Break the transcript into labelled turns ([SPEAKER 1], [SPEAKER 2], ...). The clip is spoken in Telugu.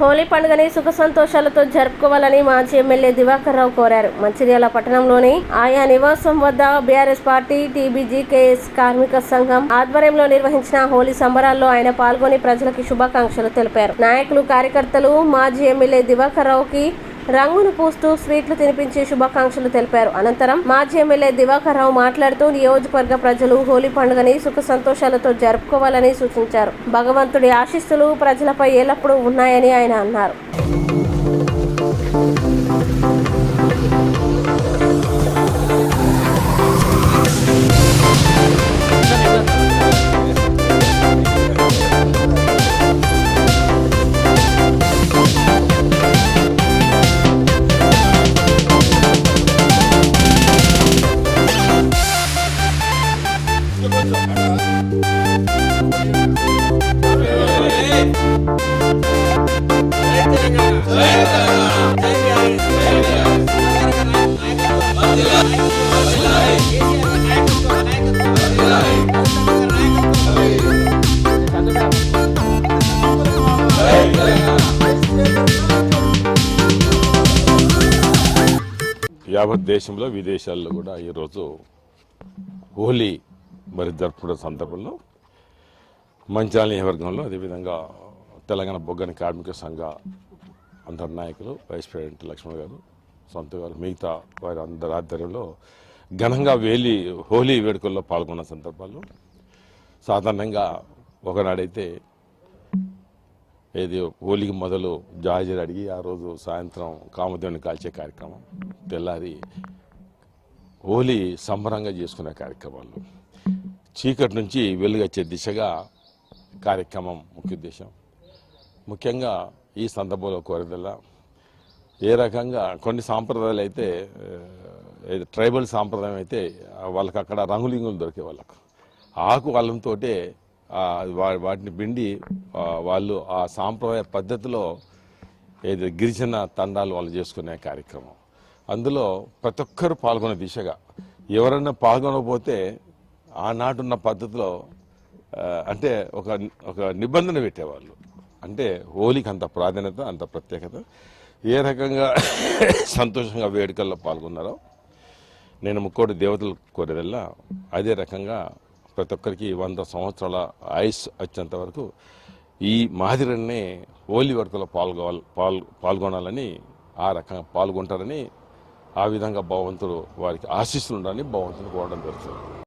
[SPEAKER 1] హోలీ పండుగని సుఖ సంతోషాలతో జరుపుకోవాలని మాజీ ఎమ్మెల్యే దివాకర్ రావు కోరారు. మంచిర్యాల పట్టణంలోని ఆయా నివాసం వద్ద బీఆర్ఎస్ పార్టీ టీబీజీకేఎస్ కార్మిక సంఘం ఆధ్వర్యంలో నిర్వహించిన హోలీ సంబరాల్లో ఆయన పాల్గొని ప్రజలకు శుభాకాంక్షలు తెలిపారు. నాయకులు, కార్యకర్తలు మాజీ ఎమ్మెల్యే దివాకర్ రావుకి రంగును పూస్తూ స్వీట్లు తినిపించి శుభాకాంక్షలు తెలిపారు. అనంతరం మాజీ ఎమ్మెల్యే దివాకర్ రావు మాట్లాడుతూ నియోజకవర్గ ప్రజలు హోలీ పండుగని సుఖ సంతోషాలతో జరుపుకోవాలని సూచించారు. భగవంతుడి ఆశీస్సులు ప్రజలపై ఎల్లప్పుడూ ఉన్నాయని ఆయన అన్నారు.
[SPEAKER 2] యావత్ దేశంలో విదేశాల్లో కూడా ఈరోజు హోలీ జరుపుకునే సందర్భంలో మంచిర్యాల నియోజకవర్గంలో అదేవిధంగా తెలంగాణ బొగ్గని కార్మిక సంఘ అందరి నాయకులు, వైస్ ప్రెసిడెంట్ లక్ష్మణ్ గారు, సంతు గారు, మిగతా వారి అందరి ఆధ్వర్యంలో ఘనంగా హోలీ వేడుకల్లో పాల్గొన్న సందర్భాల్లో సాధారణంగా ఒకనాడైతే ఏది హోలీకి మొదలు జాజీలు అడిగి ఆ రోజు సాయంత్రం కామదేవుని కాల్చే కార్యక్రమం, తెల్లారి హోలీ సంబరంగా చేసుకునే కార్యక్రమాలు, చీకటి నుంచి వెలుగొచ్చే దిశగా కార్యక్రమం ముఖ్య ఉద్దేశం. ముఖ్యంగా ఈ సందర్భంలో కోరేదల్లా ఏ రకంగా కొన్ని సాంప్రదాయాలు అయితే ట్రైబల్ సాంప్రదాయం అయితే వాళ్ళకి అక్కడ రంగులింగులు దొరికే వాళ్ళకు ఆకు అల్లంతో వాటిని పిండి వాళ్ళు ఆ సాంప్రదాయ పద్ధతిలో ఏది గిరిజన తండాలు వాళ్ళు చేసుకునే కార్యక్రమం. అందులో ప్రతి ఒక్కరు పాల్గొనే దిశగా ఎవరన్నా పాల్గొనకపోతే ఆనాటున్న పద్ధతిలో అంటే ఒక నిబంధన పెట్టేవాళ్ళు. అంటే హోలీకి అంత ప్రాధాన్యత, అంత ప్రత్యేకత. ఏ రకంగా సంతోషంగా వేడుకల్లో పాల్గొన్నారో నేను ముక్కోటి దేవతలు కోరేదల్లా అదే రకంగా ప్రతి ఒక్కరికి 100 సంవత్సరాల ఆయుష్ వచ్చేంత వరకు ఈ మాదిరినే హోలీ వేడుకలో పాల్గొనాలని, ఆ రకంగా పాల్గొంటారని, ఆ విధంగా భగవంతుడు వారికి ఆశీస్సులు ఉండాలని భగవంతుని కోరడం జరుగుతుంది.